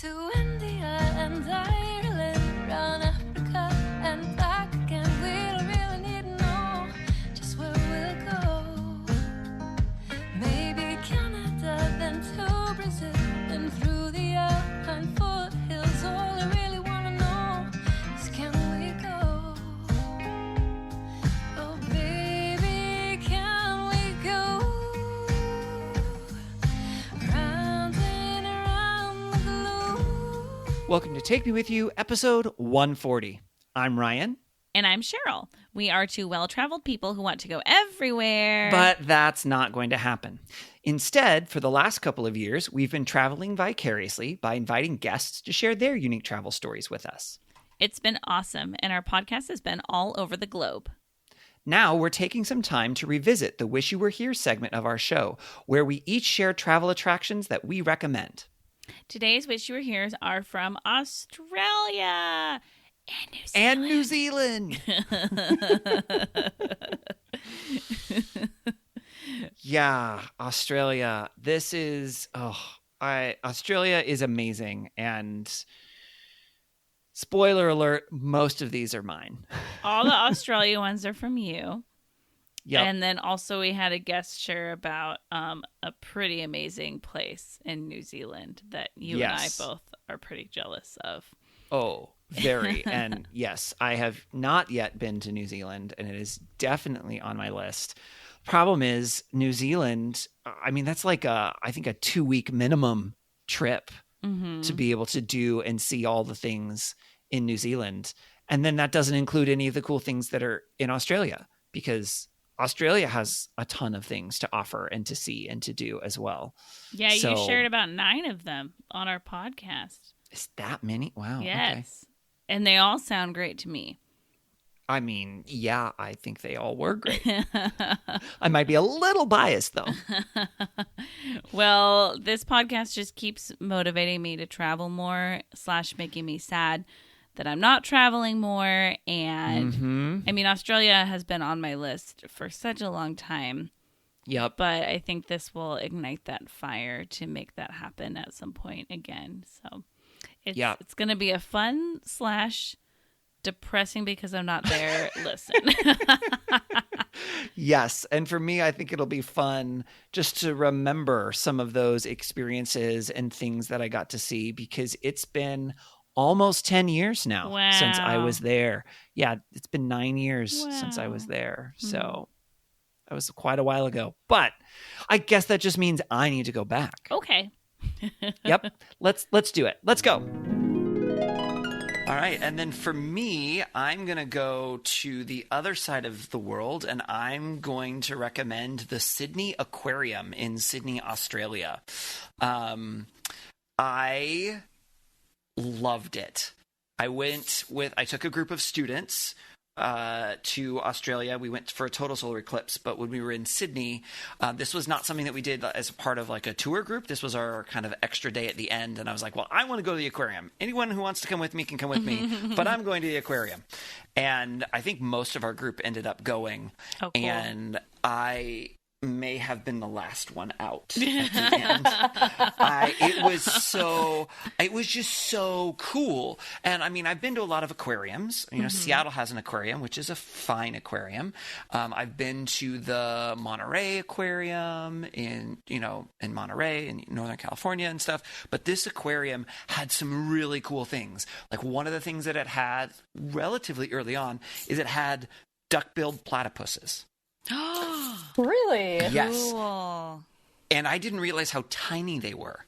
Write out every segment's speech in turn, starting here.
to India and Ireland, round Africa and back again. We don't really need to know just where we'll go. Maybe Canada, then to Brazil, then through the Alpine foothills. All I really want to know is, can we go? Oh baby, can we go? Round and around the globe. Welcome to Take Me With You, episode 140. I'm Ryan. And I'm Cheryl. We are two well-traveled people who want to go everywhere. But that's not going to happen. Instead, for the last couple of years, we've been traveling vicariously by inviting guests to share their unique travel stories with us. It's been awesome, and our podcast has been all over the globe. Now we're taking some time to revisit the Wish You Were Here segment of our show, where we each share travel attractions that we recommend. Today's Wish You Were Here's are from Australia and New Zealand. Yeah, Australia. Australia is amazing. And spoiler alert, most of these are mine. All the Australia ones are from you. Yep. And then also we had a guest share about a pretty amazing place in New Zealand that you and I both are pretty jealous of. Oh, very. And yes, I have not yet been to New Zealand, and it is definitely on my list. Problem is, New Zealand, I mean, that's like I think a 2-week minimum trip to be able to do and see all the things in New Zealand. And then that doesn't include any of the cool things that are in Australia, because Australia has a ton of things to offer and to see and to do as well. Yeah, you shared about 9 of them on our podcast. Is that many? Wow. Yes. Okay. And they all sound great to me. I mean, yeah, I think they all were great. I might be a little biased, though. Well, this podcast just keeps motivating me to travel more / making me sad that I'm not traveling more. And I mean, Australia has been on my list for such a long time. Yep. But I think this will ignite that fire to make that happen at some point again. So it's going to be a fun / depressing because I'm not there. Listen. Yes. And for me, I think it'll be fun just to remember some of those experiences and things that I got to see, because it's been almost 10 years now since I was there. Yeah, it's been 9 years since I was there. So that was quite a while ago. But I guess that just means I need to go back. Okay. Yep. Let's do it. Let's go. All right. And then for me, I'm going to go to the other side of the world, and I'm going to recommend the Sydney Aquarium in Sydney, Australia. I loved it. I took a group of students to Australia. We went for a total solar eclipse, but when we were in Sydney, this was not something that we did as a part of like a tour group. This was our kind of extra day at the end, and I was like, well, I want to go to the aquarium. Anyone who wants to come with me can come with me, but I'm going to the aquarium. And I think most of our group ended up going. Oh, cool. And I may have been the last one out at the end. It was just so cool. And I mean, I've been to a lot of aquariums. You know, Seattle has an aquarium, which is a fine aquarium. I've been to the Monterey Aquarium in Monterey in Northern California and stuff. But this aquarium had some really cool things. Like, one of the things that it had relatively early on is it had duck-billed platypuses. Really? Yes. Cool. And I didn't realize how tiny they were.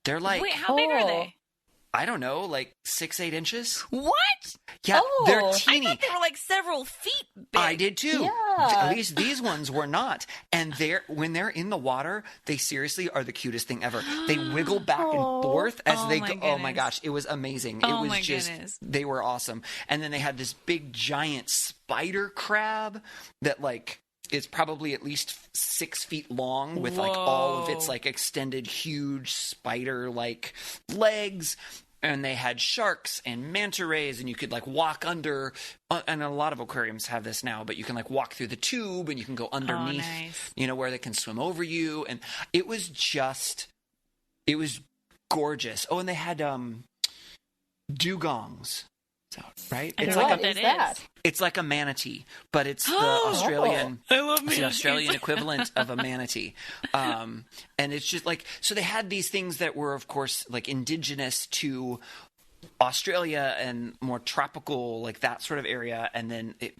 They're like... Wait, how big are they? I don't know, like 6-8 inches. What? Yeah, they're I teeny. thought they were like several feet big. I did too. Yeah. At least these ones were not. And when they're in the water, they seriously are the cutest thing ever. They wiggle back and forth as they go. Oh my gosh, it was amazing. Oh it was my just goodness. They were awesome. And then they had this big giant spider crab that like is probably at least 6 feet long with like all of its like extended huge spider like legs. And they had sharks and manta rays, and you could like walk under, and a lot of aquariums have this now, but you can like walk through the tube and you can go underneath, nice. you know, where they can swim over you. And it was gorgeous. Oh, and they had dugongs. So, right? I It's don't know like what a, that is. it's like a manatee, but it's the Australian. I love It's the manatees. Australian equivalent of a manatee. And it's just like, so they had these things that were, of course, like indigenous to Australia and more tropical, like that sort of area. And then it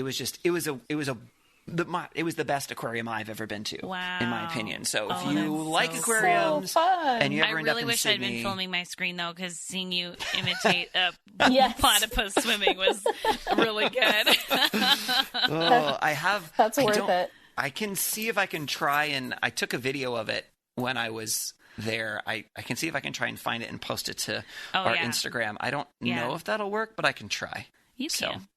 was the best aquarium I've ever been to, Wow. in my opinion. So if Oh, you that's like so aquariums fun. and you I ever end up really in wish Sydney, I'd been filming my screen though, because seeing you imitate a Yes. platypus swimming was really good. oh, I have. That's I worth don't- it. I can see if I can try, and I took a video of it when I was there. I can see if I can try and find it and post it to our yeah. Instagram. I don't Yeah. know if that'll work, but I can try. You So. can.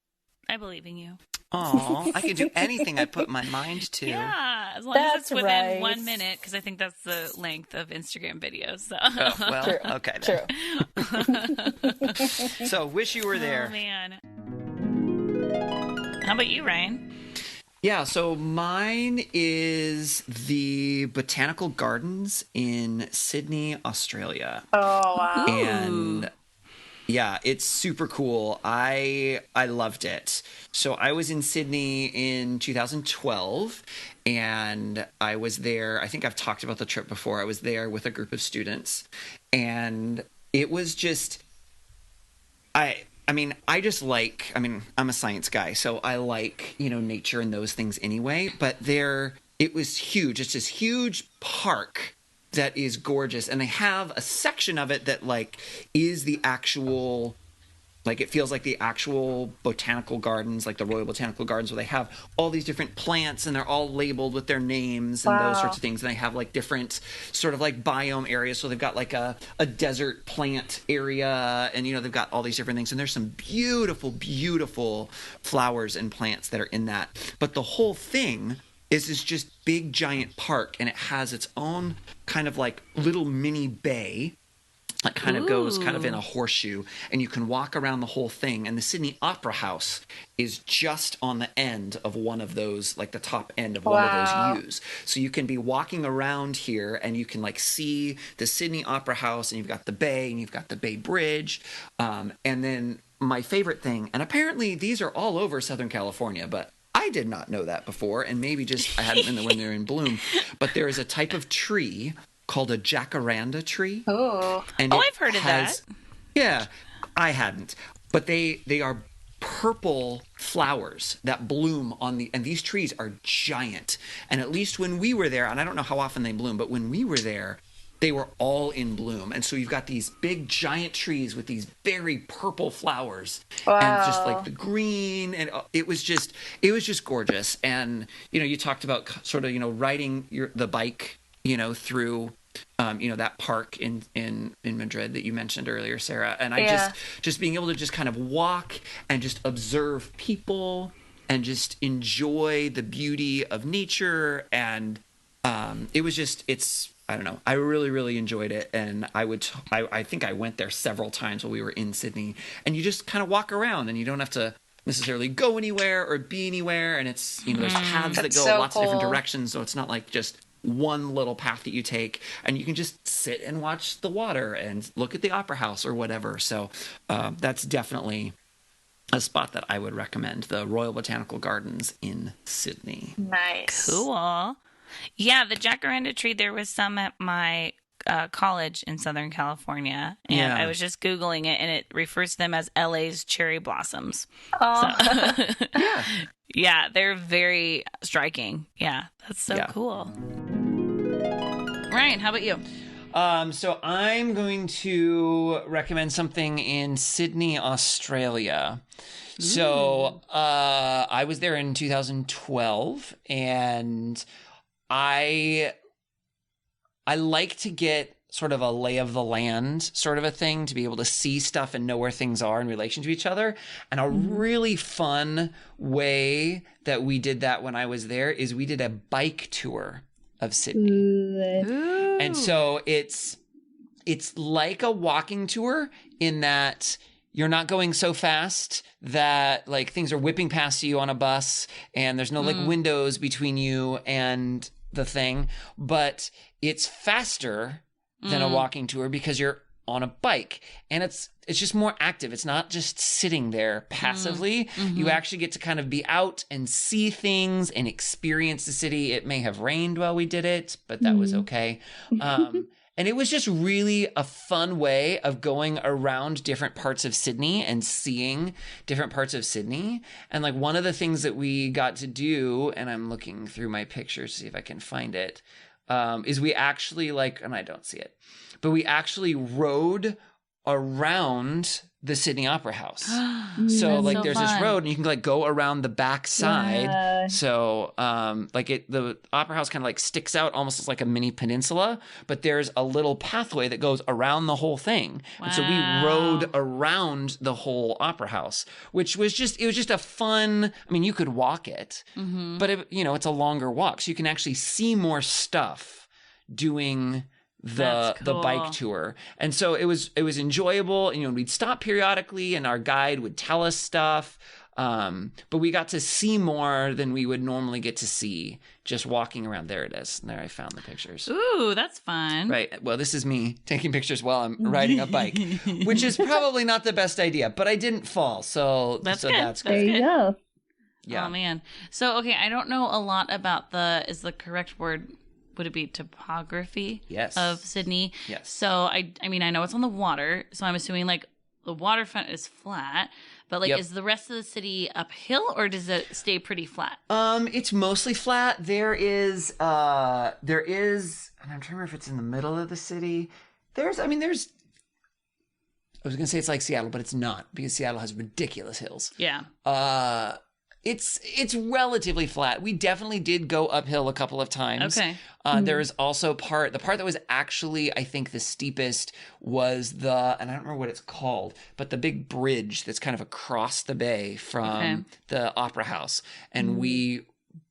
I believe in you. Oh, I can do anything I put my mind to. Yeah, as long as That's it's within right. 1 minute, because I think that's the length of Instagram videos. So. Oh, well, True. okay then. True. So, wish you were Oh there. man. How about you, Ryan? Yeah, so mine is the Botanical Gardens in Sydney, Australia. Oh, wow. And yeah, it's super cool. I loved it. So I was in Sydney in 2012 and I was there. I think I've talked about the trip before. I was there with a group of students and it was just I'm a science guy, so I like, nature and those things anyway, but it was huge. It's this huge park that is gorgeous, and they have a section of it that is the actual, it feels like the actual botanical gardens, like the Royal Botanical Gardens, where they have all these different plants and they're all labeled with their names and those sorts of things. And they have different sort of biome areas. So they've got a desert plant area, and they've got all these different things. And there's some beautiful, beautiful flowers and plants that are in that. But the whole thing is this just big giant park, and it has its own kind of little mini bay that kind of goes kind of in a horseshoe, and you can walk around the whole thing. And the Sydney Opera House is just on the end of one of those, the top end of one of those U's. So you can be walking around here and you can see the Sydney Opera House, and you've got the bay and you've got the Bay Bridge. And then my favorite thing, and apparently these are all over Southern California, but I did not know that before, and maybe just I hadn't been there when they're in bloom. But there is a type of tree called a jacaranda tree. Oh, And I've heard of that. Yeah, I hadn't. But they are purple flowers that bloom and these trees are giant. And at least when we were there, and I don't know how often they bloom, but when we were there, they were all in bloom. And so you've got these big giant trees with these very purple flowers and just the green, and it was just gorgeous. And you talked about sort of riding the bike through that park in Madrid that you mentioned earlier, Sarah. And I just being able to just kind of walk and just observe people and just enjoy the beauty of nature. And I don't know. I really, really enjoyed it. And I think I went there several times while we were in Sydney, and you just kind of walk around and you don't have to necessarily go anywhere or be anywhere. And it's, there's paths that go so lots of different cool. directions. So it's not just one little path that you take, and you can just sit and watch the water and look at the opera house or whatever. So that's definitely a spot that I would recommend, the Royal Botanical Gardens in Sydney. nice. Cool. Yeah, the jacaranda tree, there was some at my college in Southern California. And Yeah. I was just Googling it, and it refers to them as LA's cherry blossoms. Oh, Yeah. Yeah, they're very striking. Yeah, that's so Yeah. cool. Ryan, how about you? So I'm going to recommend something in Sydney, Australia. So I was there in 2012, and I like to get sort of a lay of the land sort of a thing, to be able to see stuff and know where things are in relation to each other. And a really fun way that we did that when I was there is we did a bike tour of Sydney. And so it's like a walking tour in that you're not going so fast that things are whipping past you on a bus, and there's no windows between you and the thing, but it's faster than a walking tour because you're on a bike, and it's just more active. It's not just sitting there passively. You actually get to kind of be out and see things and experience the city. It may have rained while we did it, but that was okay. And it was just really a fun way of going around different parts of Sydney and seeing different parts of Sydney. And like one of the things that we got to do, and I'm looking through my pictures to see if I can find it, is we actually and I don't see it, but we actually rode around the Sydney Opera House. So like so there's fun. this road and you can go around the back side. Yeah. So the Opera House kind of sticks out almost as like a mini peninsula, but there's a little pathway that goes around the whole thing. And so we rode around the whole Opera House, which was just a fun, I mean, you could walk it, but it's a longer walk. So you can actually see more stuff doing the bike tour. And so it was enjoyable. We'd stop periodically and our guide would tell us stuff. But we got to see more than we would normally get to see just walking around. There it is. There, I found the pictures. Ooh, that's fun. Right. Well, this is me taking pictures while I'm riding a bike, which is probably not the best idea, but I didn't fall. So That's so good. that's There good. you go. Yeah. Oh man. So okay, I don't know a lot about is the correct word, would it be topography? Yes. Of Sydney? Yes. So I mean I know it's on the water, so I'm assuming the waterfront is flat, but Yep. is the rest of the city uphill or does it stay pretty flat? It's mostly flat. There is, and I'm trying to remember if it's in the middle of the city. I was going to say it's like Seattle, but it's not because Seattle has ridiculous hills. Yeah. It's relatively flat. We definitely did go uphill a couple of times. Okay. There is also the part that was actually, I think, the steepest was and I don't remember what it's called, but the big bridge that's kind of across the bay from the Opera House. And we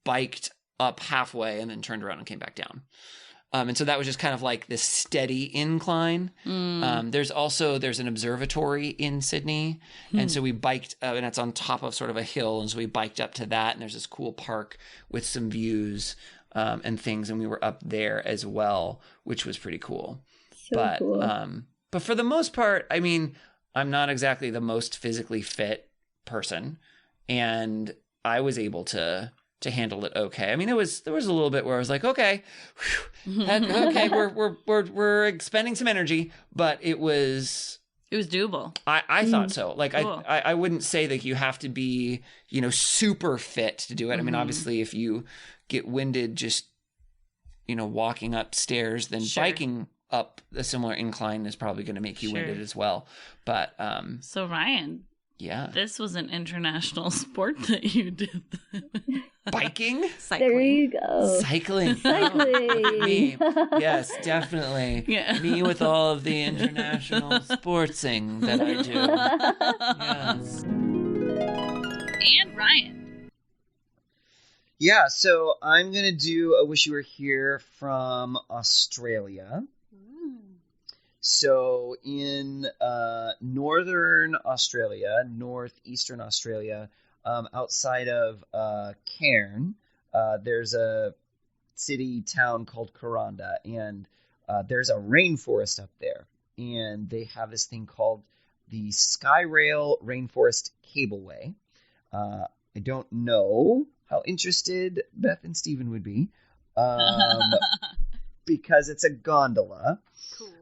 biked up halfway and then turned around and came back down. And so that was just kind of like this steady incline. There's an observatory in Sydney. And so we biked, and it's on top of sort of a hill. And so we biked up to that. And there's this cool park with some views and things. And we were up there as well, which was pretty cool. So cool. But for the most part, I mean, I'm not exactly the most physically fit person. And I was able to handle it okay. I mean, there was a little bit where I was like, okay, okay, we're expending some energy, but it was doable. I thought so. Cool. I wouldn't say that you have to be, super fit to do it. I mean, obviously if you get winded just, walking upstairs, then Sure. biking up a similar incline is probably going to make you Sure. winded as well. But So Ryan, yeah. this was an international sport that you did. Biking? Cycling. There you go. Cycling. Cycling. Me. Yes, definitely. Yeah. Me with all of the international sportsing that I do. Yes. And Ryan. Yeah, so I'm going to do a Wish You Were Here from Australia. So in northern Australia, northeastern Australia, outside of Cairn, there's a city town called Kuranda, and there's a rainforest up there. And they have this thing called the Skyrail Rainforest Cableway. I don't know how interested Beth and Stephen would be, because it's a gondola. Cool.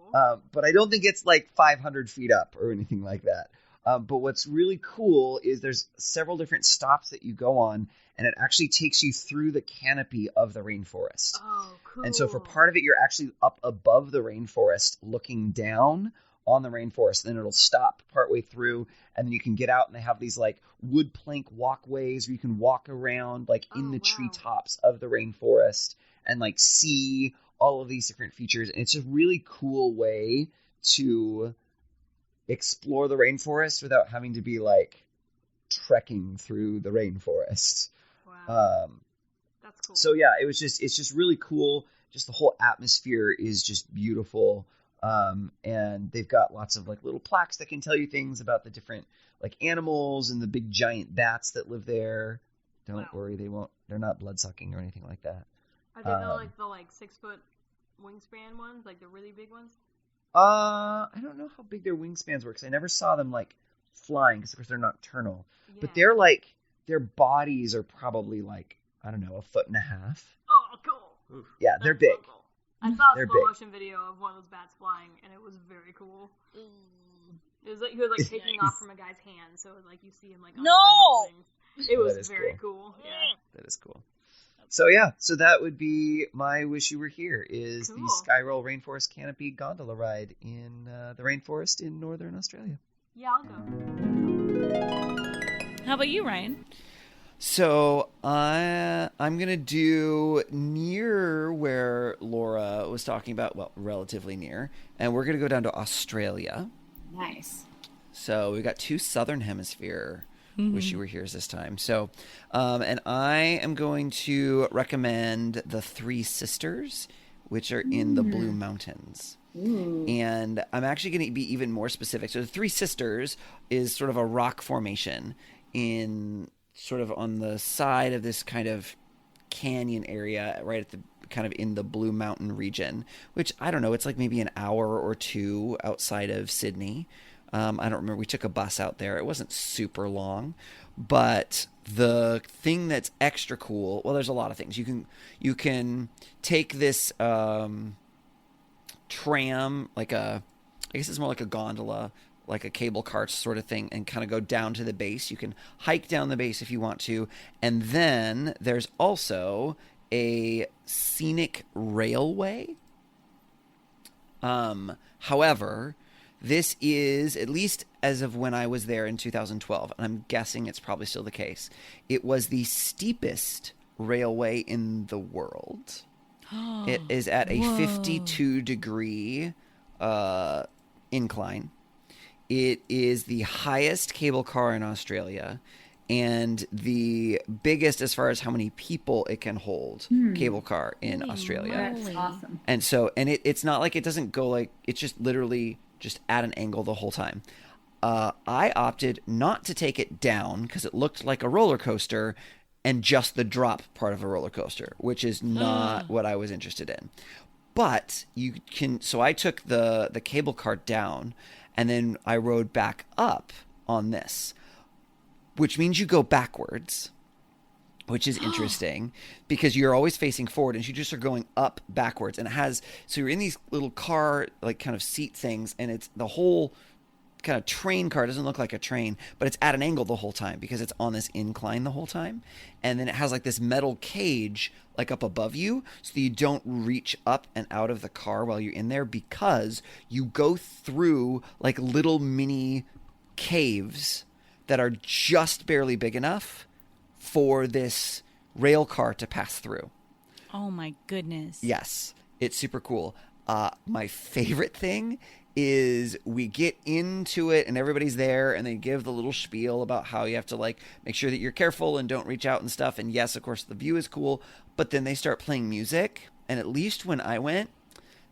But I don't think it's like 500 feet up or anything like that. But what's really cool is there's several different stops that you go on, and it actually takes you through the canopy of the rainforest. Oh, cool. And so for part of it, you're actually up above the rainforest looking down on the rainforest. Then it'll stop partway through, and then you can get out, and they have these like wood plank walkways where you can walk around like in the treetops of the rainforest and like see all of these different features. And it's a really cool way to explore the rainforest without having to be like trekking through the rainforest. Wow. That's cool. So yeah, it's just really cool. Just the whole atmosphere is just beautiful. And they've got lots of like little plaques that can tell you things about the different like animals and the big giant bats that live there. Don't worry, they're not blood sucking or anything like that. Are they the 6 foot wingspan ones, like the really big ones? I don't know how big their wingspans were because I never saw them like flying because of course they're nocturnal. Yeah. But they're like their bodies are probably like I don't know 1.5 feet. Oh, cool. Yeah, they're That's big. so cool. I saw a They're slow big. motion video of one of those bats flying, and it was very cool. It was like he was like taking off from a guy's hand, so like you see him like on No! his wings. It Oh, was that is very cool. cool. Yeah. That is cool. So yeah, so that would be my wish you were here is Cool. the Skyrail Rainforest Canopy gondola ride in the rainforest in northern Australia. Yeah, I'll go. How about you, Ryan? So I'm gonna do near where Laura was talking about, well, relatively near, and we're gonna go down to Australia. Nice. So we got 2 Southern Hemisphere wish you were here this time. So, and I am going to recommend the Three Sisters, which are in the Blue Mountains. And I'm actually going to be even more specific. So the Three Sisters is sort of a rock formation in sort of on the side of this kind of canyon area right at the kind of in the Blue Mountain region, which I don't know, it's like maybe an hour or 2 outside of Sydney. I don't remember. We took a bus out there. It wasn't super long, but the thing that's extra cool, well, there's a lot of things. You can take this tram, I guess it's more like a gondola, like a cable cart sort of thing, and kind of go down to the base. You can hike down the base if you want to. And then there's also a scenic railway. However, this is, at least as of when I was there in 2012, and I'm guessing it's probably still the case, it was the steepest railway in the world. It is at a 52-degree incline. It is the highest cable car in Australia and the biggest as far as how many people it can hold cable car in Australia. That's awesome. And so, and it's not like it doesn't go like, it's just literally just at an angle the whole time. I opted not to take it down because it looked like a roller coaster and just the drop part of a roller coaster, which is not what I was interested in. But you can, so I took the cable car down and then I rode back up on this, which means you go backwards, which is interesting because you're always facing forward and you just are going up backwards. And it has, so you're in these little car, like kind of seat things, and it's the whole kind of train car. It doesn't look like a train, but it's at an angle the whole time because it's on this incline the whole time. And then it has like this metal cage like up above you so that you don't reach up and out of the car while you're in there, because you go through like little mini caves that are just barely big enough for this rail car to pass through. Oh my goodness. Yes, it's super cool. My favorite thing is we get into it and everybody's there and they give the little spiel about how you have to like make sure that you're careful and don't reach out and stuff. And yes, of course, the view is cool, but then they start playing music. And at least when I went,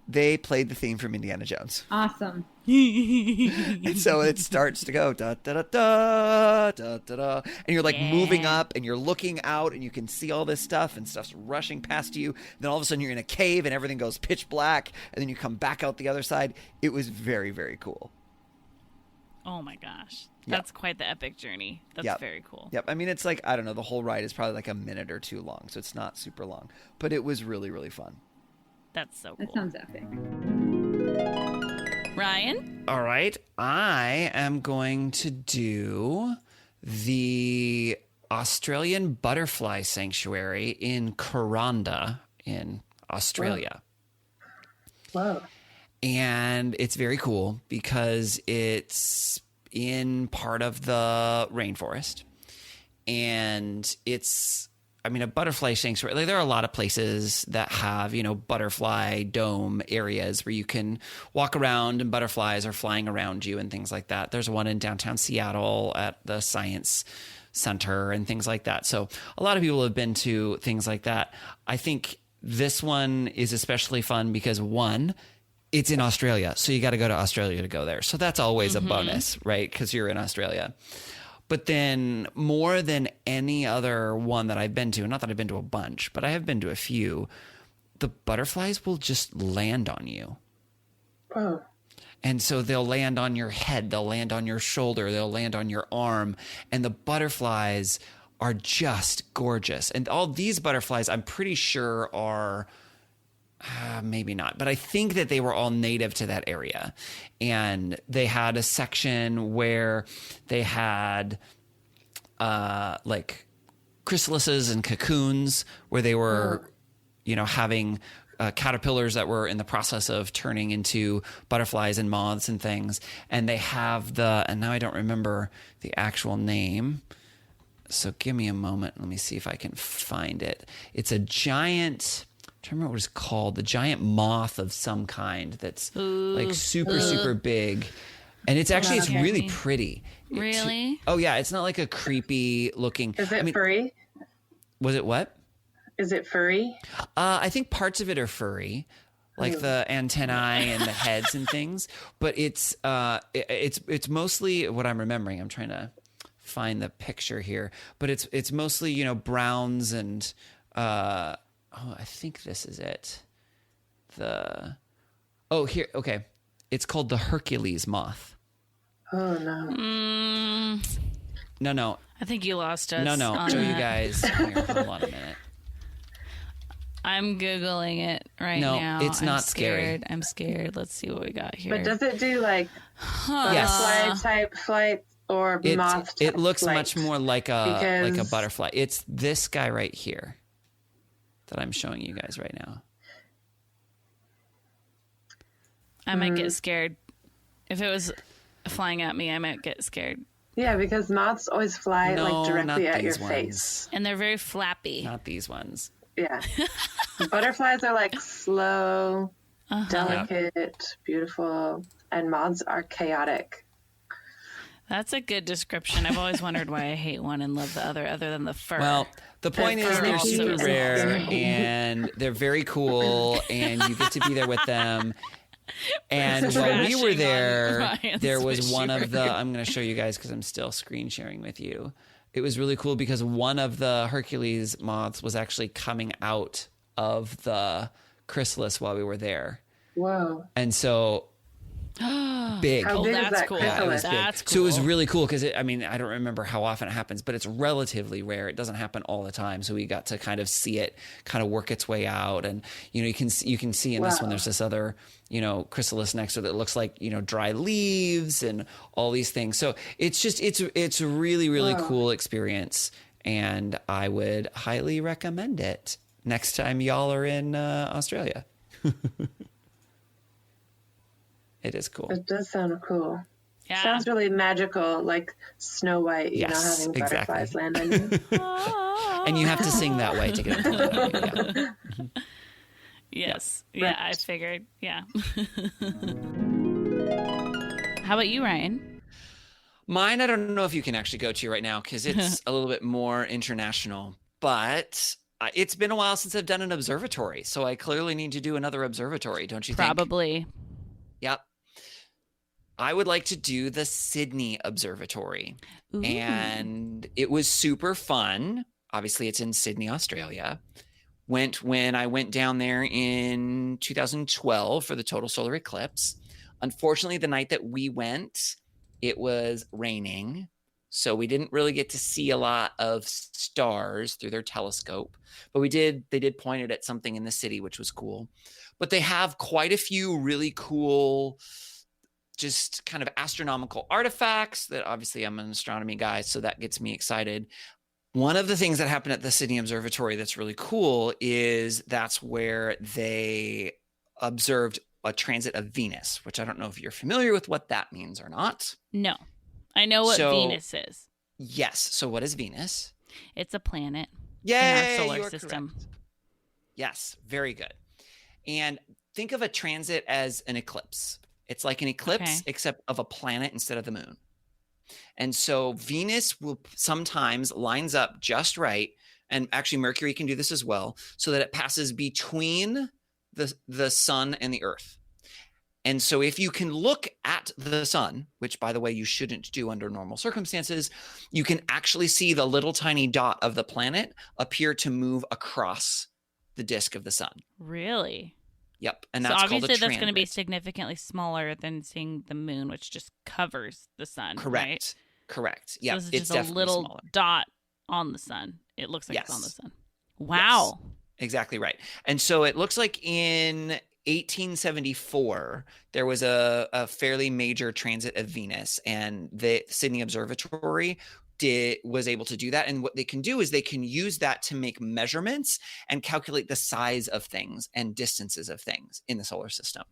they played the theme from Indiana Jones. Awesome. And so it starts to go da da da da da da da, and you're like moving up and you're looking out and you can see all this stuff and stuff's rushing past you. Then all of a sudden you're in a cave and everything goes pitch black, and then you come back out the other side. It was very, very cool. Oh my gosh. That's quite the epic journey. That's very cool. Yep. I mean, it's like, I don't know, the whole ride is probably like a minute or 2 long, so it's not super long, but it was really, really fun. That's so cool. That sounds epic. Ryan? All right. I am going to do the Australian Butterfly Sanctuary in Kuranda in Australia. Whoa. And it's very cool because it's in part of the rainforest. And it's, I mean, a butterfly sanctuary, like there are a lot of places that have, you know, butterfly dome areas where you can walk around and butterflies are flying around you and things like that. There's one in downtown Seattle at the Science Center and things like that. So a lot of people have been to things like that. I think this one is especially fun because, one, it's in Australia. So you got to go to Australia to go there. So that's always a bonus, right? Because you're in Australia. But then more than any other one that I've been to, not that I've been to a bunch, but I have been to a few, the butterflies will just land on you. Whoa. And so they'll land on your head, they'll land on your shoulder, they'll land on your arm. And the butterflies are just gorgeous. And all these butterflies, I'm pretty sure are, maybe not, but I think that they were all native to that area. And they had a section where they had like chrysalises and cocoons where they were, having caterpillars that were in the process of turning into butterflies and moths and things. And they have and now I don't remember the actual name. So give me a moment. Let me see if I can find it. It's a giant, I'm trying to remember what it's called, the giant moth of some kind that's like super big. And it's actually, it's really pretty. Really? Oh yeah. It's not like a creepy looking. Is it furry? Was it what? Is it furry? I think parts of it are furry, like the antennae and the heads and things. But it's mostly what I'm remembering. I'm trying to find the picture here, but it's mostly browns and I think this is it. Here, okay, it's called the Hercules moth. Oh no. No. I think you lost us. No. on Show you that. guys. Here, hold on a minute. I'm Googling it right No, now. it's I'm not scared. scary. I'm scared. Let's see what we got here. But does it do like butterfly type flight or moth type It looks flight? much more like a Because- butterfly. It's this guy right here that I'm showing you guys right now. I might get scared. If it was flying at me, I might get scared. Yeah, because moths always fly No, like directly not at your these face. And they're very flappy. Not these ones. Yeah. Butterflies are like slow, delicate, beautiful, and moths are chaotic. That's a good description. I've always wondered why I hate one and love the other than the fur. Well, the point is they're furry super and rare scary. and they're very cool and you get to be there with them. And while we were Crashing there, on Ryan's there was fish one of burger. the, I'm going to show you guys because I'm still screen sharing with you. It was really cool because one of the Hercules moths was actually coming out of the chrysalis while we were there. Whoa. And so big. How Oh, big is that's that cool. Yeah, it was chrysalis? big. That's So it was cool. really cool because I don't remember how often it happens, but it's relatively rare. It doesn't happen all the time. So we got to kind of see it kind of work its way out. And, you can see in this one, there's this other, chrysalis next to it that looks like, dry leaves and all these things. So it's just, it's a really, really cool experience. And I would highly recommend it next time y'all are in Australia. It is cool. It does sound cool. Yeah. Sounds really magical, like Snow White, Yes, having butterflies exactly. land on you. And you have to sing that way to get it. Yeah. Yes. Yeah, I figured. Yeah. How about you, Ryan? Mine, I don't know if you can actually go to right now because it's a little bit more international, but it's been a while since I've done an observatory. So I clearly need to do another observatory, don't you think? Probably. Yep. I would like to do the Sydney Observatory. Ooh. And it was super fun. Obviously, it's in Sydney, Australia. When I went down there in 2012 for the total solar eclipse. Unfortunately, the night that we went, it was raining. So we didn't really get to see a lot of stars through their telescope. But they did point it at something in the city, which was cool. But they have quite a few really cool, just kind of astronomical artifacts that obviously I'm an astronomy guy, so that gets me excited. One of the things that happened at the Sydney Observatory that's really cool is that's where they observed a transit of Venus, which I don't know if you're familiar with what that means or not. No. I know what So- Venus is. Yes. So what is Venus? It's a planet Yay, in our solar you are system. correct. Yes, very good. And think of a transit as an eclipse. It's like an eclipse, Okay. except of a planet instead of the moon. And so Venus will sometimes lines up just right. And actually Mercury can do this as well, so that it passes between the sun and the earth. And so if you can look at the sun, which by the way, you shouldn't do under normal circumstances, you can actually see the little tiny dot of the planet appear to move across the disk of the sun. Really? Yep. And So that's called a obviously that's going to be transit. significantly smaller than seeing the moon, which just covers the sun. Correct. Right? Correct. Yeah. So this is It's just a definitely little smaller. dot on the sun. It looks like it's on the Yes. sun. Wow. Yes. Exactly right. And so it looks like in 1874, there was a fairly major transit of Venus, and the Sydney Observatory was able to do that. And what they can do is they can use that to make measurements and calculate the size of things and distances of things in the solar system.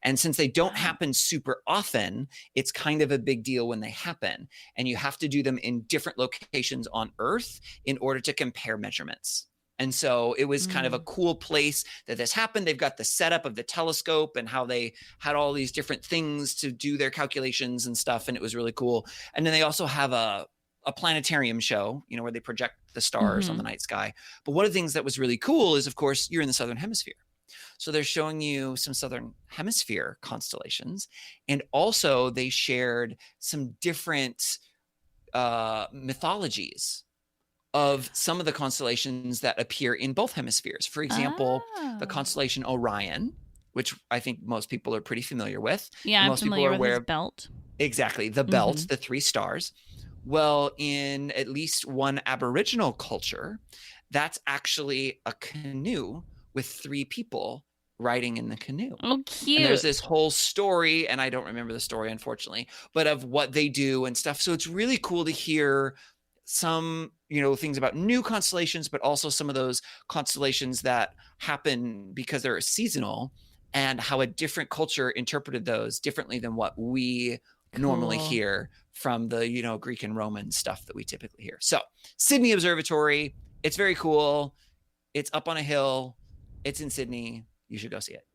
And since they don't happen super often, it's kind of a big deal when they happen. And you have to do them in different locations on Earth in order to compare measurements. And so it was kind of a cool place that this happened. They've got the setup of the telescope and how they had all these different things to do their calculations and stuff. And it was really cool. And then they also have a planetarium show, where they project the stars on the night sky. But one of the things that was really cool is, of course, you're in the Southern Hemisphere. So they're showing you some Southern Hemisphere constellations. And also they shared some different mythologies of some of the constellations that appear in both hemispheres. For example, the constellation Orion, which I think most people are pretty familiar with. Yeah, I'm most familiar people are with aware his belt. Exactly. The belt, the 3 stars. Well, in at least one Aboriginal culture, that's actually a canoe with 3 people riding in the canoe. Oh, cute. And there's this whole story, and I don't remember the story, unfortunately, but of what they do and stuff. So it's really cool to hear some, things about new constellations, but also some of those constellations that happen because they're seasonal, and how a different culture interpreted those differently than what we normally hear from the, Greek and Roman stuff that we typically hear. So Sydney Observatory, it's very cool. It's up on a hill. It's in Sydney. You should go see it.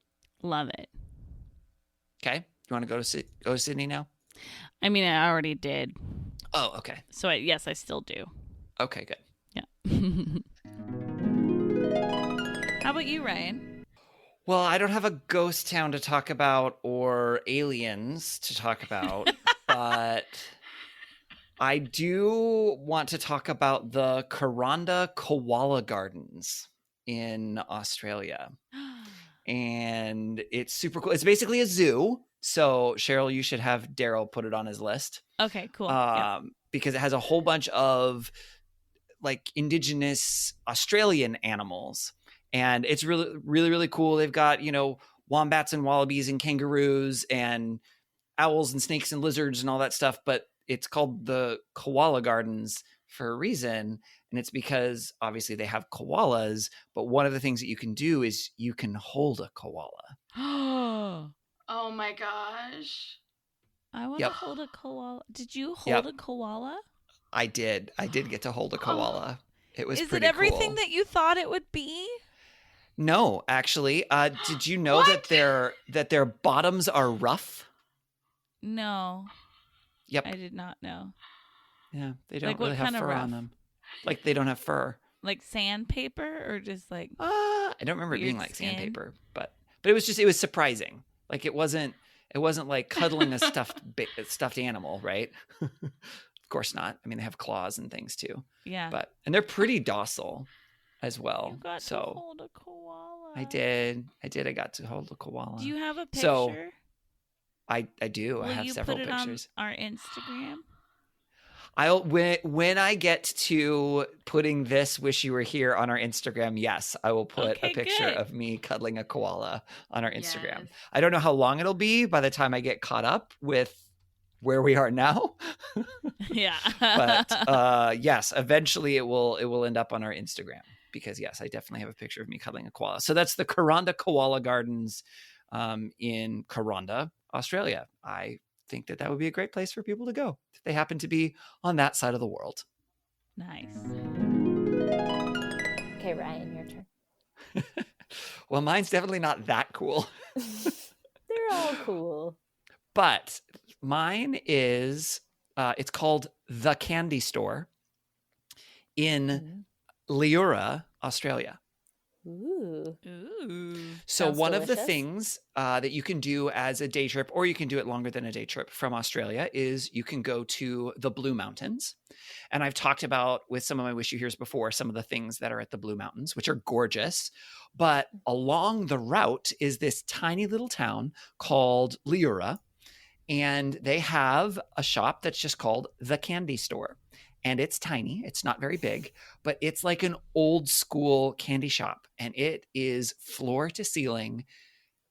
Love it. Okay. You want to go to Sydney now? I mean, I already did. Oh, okay. So yes, I still do. Okay, good. Yeah. How about you, Ryan? Well, I don't have a ghost town to talk about or aliens to talk about, but I do want to talk about the Kuranda Koala Gardens in Australia. And it's super cool. It's basically a zoo. So Cheryl, you should have Daryl put it on his list. Okay, cool. Because it has a whole bunch of like indigenous Australian animals. And it's really, really, really cool. They've got, wombats and wallabies and kangaroos and owls and snakes and lizards and all that stuff. But it's called the Koala Gardens for a reason. And it's because obviously they have koalas. But one of the things that you can do is you can hold a koala. Oh my gosh. I want to hold a koala. Did you hold a koala? I did. I did get to hold a koala. It was Is pretty it everything cool. that you thought it would be? No, actually. Did you know that their bottoms are rough? No. Yep. I did not know. Yeah, they don't Like, what really have kind of fur rough? on them. Like they don't have fur. Like sandpaper or just like I don't remember it being weird like skin? sandpaper, but it was surprising. Like it wasn't like cuddling a stuffed animal, right? Of course not. I mean, they have claws and things too. Yeah. And they're pretty docile as well. You got so to hold a koala. I did. I got to hold a koala. Do you have a picture? So I do. Will I have you several put it pictures. on our Instagram? When I get to putting this "Wish You Were Here" on our Instagram, yes, I will put a picture good. of me cuddling a koala on our Instagram. Yes. I don't know how long it'll be by the time I get caught up with where we are now, Yeah. but yes, eventually it will end up on our Instagram because yes, I definitely have a picture of me cuddling a koala. So that's the Kuranda Koala Gardens in Kuranda, Australia. I think that would be a great place for people to go if they happen to be on that side of the world. Nice. Okay, Ryan, your turn. Well, mine's definitely not that cool, They're all cool. but mine is, it's called The Candy Store in Leura, Australia. Ooh. So Sounds one of the delicious. things that you can do as a day trip, or you can do it longer than a day trip from Australia, is you can go to the Blue Mountains. And I've talked about with some of my Wish You Hears before, some of the things that are at the Blue Mountains, which are gorgeous. But along the route is this tiny little town called Leura. And they have a shop that's just called The Candy Store. And it's tiny. It's not very big, but it's like an old school candy shop. And it is floor to ceiling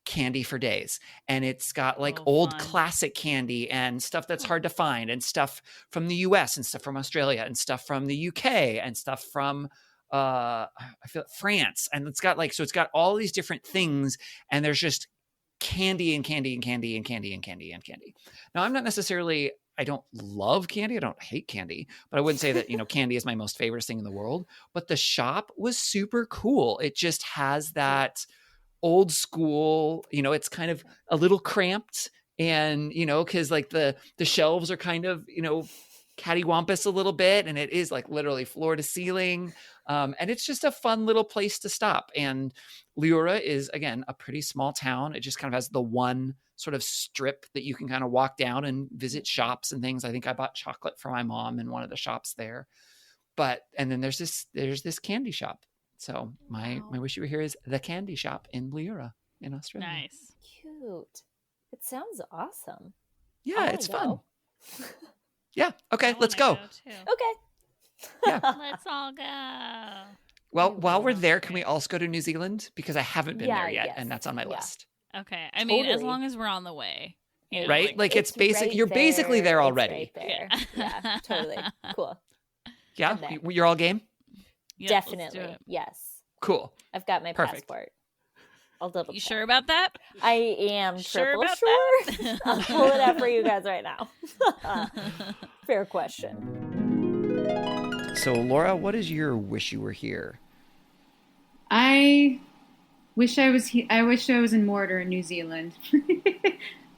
candy for days. And it's got like old fun. classic candy and stuff that's hard to find, and stuff from the US and stuff from Australia and stuff from the UK and stuff from I feel France. And it's got it's got all these different things, and there's just candy and candy and candy and candy and candy and candy. Now, I'm not necessarily, I don't love candy. I don't hate candy, but I wouldn't say that, candy is my most favorite thing in the world. But the shop was super cool. It just has that old school, it's kind of a little cramped, and, because like the shelves are kind of, cattywampus a little bit, and it is like literally floor to ceiling. And it's just a fun little place to stop. And Leura is, again, a pretty small town. It just kind of has the one sort of strip that you can kind of walk down and visit shops and things. I think I bought chocolate for my mom in one of the shops there. And then there's this candy shop. So my Wish You Were Here is the candy shop in Leura in Australia. Nice. Cute. It sounds awesome. Yeah, I it's wanna fun. go. Yeah. Okay, I let's wanna go. too. Okay. Yeah. Let's all go. Well, I while we're will. there, can we also go to New Zealand? Because I haven't been there yet, yes. and that's on my Yeah. list. Okay. I mean, as Totally. long as we're on the way. Right? Like it's basic. right You're basically there It's already. right there. Yeah, totally. Cool. Yeah? I'm there. You're all game? Yep, let's do Definitely. it. Yes. Cool. I've got my Perfect. passport. I'll double You check. sure about that? I am Sure triple about sure. that? I'll pull it up for you guys right now. Fair question. So, Laura, what is your Wish You Were Here? I wish I was I wish I was in Mordor in New Zealand.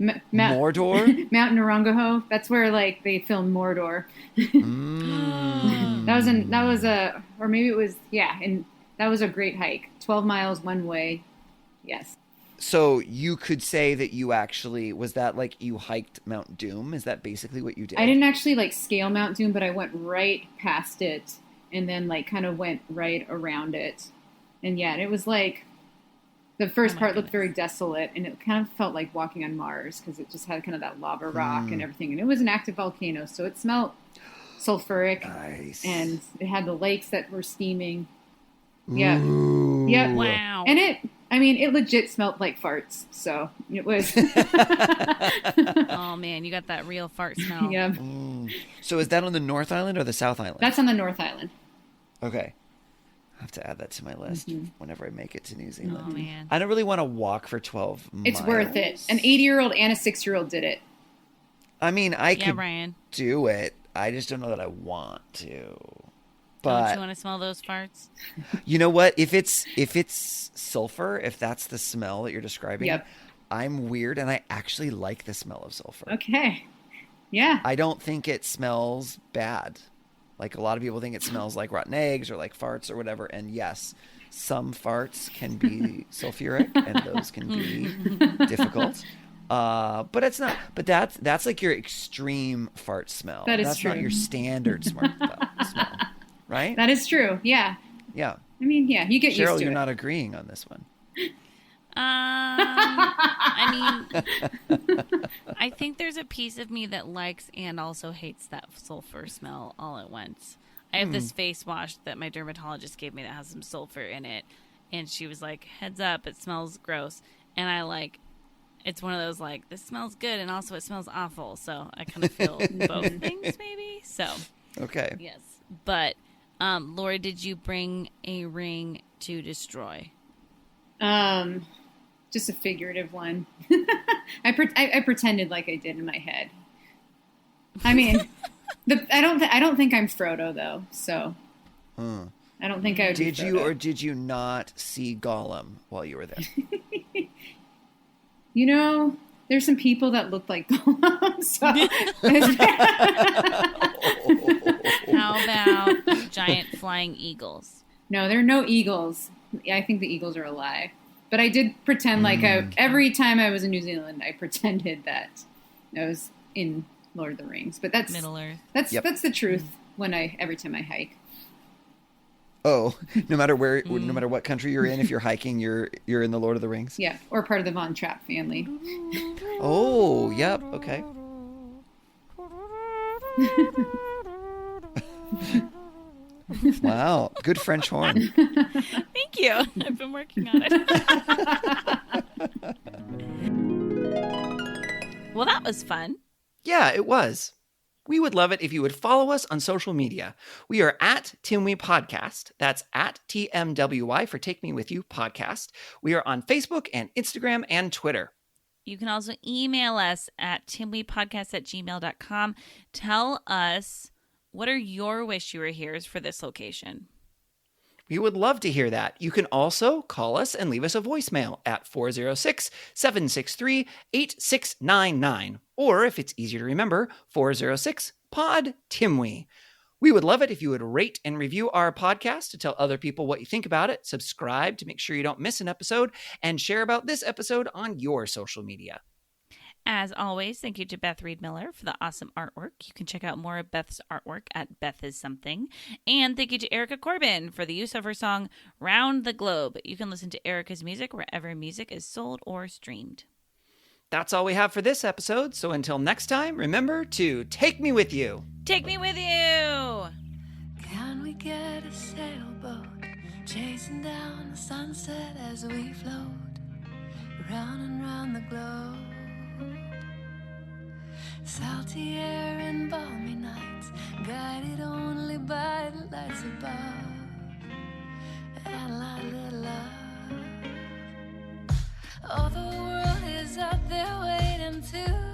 Mordor? Mount Narangaho. That's where they filmed Mordor. Mm. That was a, or maybe it was, and that was a great hike. 12 miles one way. Yes. So you could say that you actually, was that like you hiked Mount Doom? Is that basically what you did? I didn't actually scale Mount Doom, but I went right past it and then kind of went right around it. And it was the first part looked very desolate, and it kind of felt like walking on Mars because it just had kind of that lava rock and everything. And it was an active volcano, so it smelled sulfuric. Nice. And it had the lakes that were steaming. Yeah. Ooh. Yep. Wow. And it legit smelled like farts. So it was. Oh, man. You got that real fart smell. Yeah. Mm. So is that on the North Island or the South Island? That's on the North Island. Okay. I have to add that to my list whenever I make it to New Zealand. Oh, man. I don't really want to walk for 12 miles. It's worth it. An 80-year-old and a 6-year-old did it. I mean, I Yeah, could Brian. do it. I just don't know that I want to. Don't But you want to smell those farts? you know what? If it's sulfur, if that's the smell that you're describing, Yep. I'm weird and I actually like the smell of sulfur. Okay. Yeah. I don't think it smells bad. Like a lot of people think it smells like rotten eggs or like farts or whatever. And yes, some farts can be sulfuric and those can be difficult. But it's not. But that's like your extreme fart smell. That is that's true. not your standard smell, right? That is true. Yeah. Yeah. I mean, yeah, you get Cheryl, used to you're it. not agreeing on this one. I mean, I think there's a piece of me that likes and also hates that sulfur smell all at once. I have this face wash that my dermatologist gave me that has some sulfur in it, and she was like, "Heads up, it smells gross." And I it's one of those this smells good and also it smells awful. So I kind of feel both things maybe. So Okay. yes, but Laura, did you bring a ring to destroy? Just a figurative one. I pretended like I did in my head. I mean, I don't think I'm Frodo though, so I don't think I would. Did be you Frodo. or did you not see Gollum while you were there? There's some people that look like Gollum. So How about giant flying eagles? no, there are no eagles. I think the eagles are a lie. But I did pretend like every time I was in New Zealand, I pretended that I was in Lord of the Rings. But that's Middle Earth. That's the truth every time I hike. Oh, no matter what country you're in, if you're hiking, you're in the Lord of the Rings. Yeah, or part of the Von Trapp family. Oh, yep. Okay. Wow, good French horn. Thank you. I've been working on it. Well, that was fun. Yeah, it was. We would love it if you would follow us on social media. We are at Timwe Podcast. That's at TMWY for Take Me With You Podcast. We are on Facebook and Instagram and Twitter. You can also email us at timwepodcast@gmail.com. Tell us, what are your wish you were here's for this location? We would love to hear that. You can also call us and leave us a voicemail at 406-763-8699. Or if it's easier to remember, 406-POD-TIMWE. We would love it if you would rate and review our podcast to tell other people what you think about it, subscribe to make sure you don't miss an episode, and share about this episode on your social media. As always, thank you to Beth Reed Miller for the awesome artwork. You can check out more of Beth's artwork at Beth Is Something. And thank you to Erica Corbin for the use of her song Round the Globe. You can listen to Erica's music wherever music is sold or streamed. That's all we have for this episode. So until next time, remember to take me with you. Take me with you. Can we get a sailboat chasing down the sunset as we float round and round the globe? Salty air and balmy nights, guided only by the lights above, and a little love. Oh, the world is out there waiting to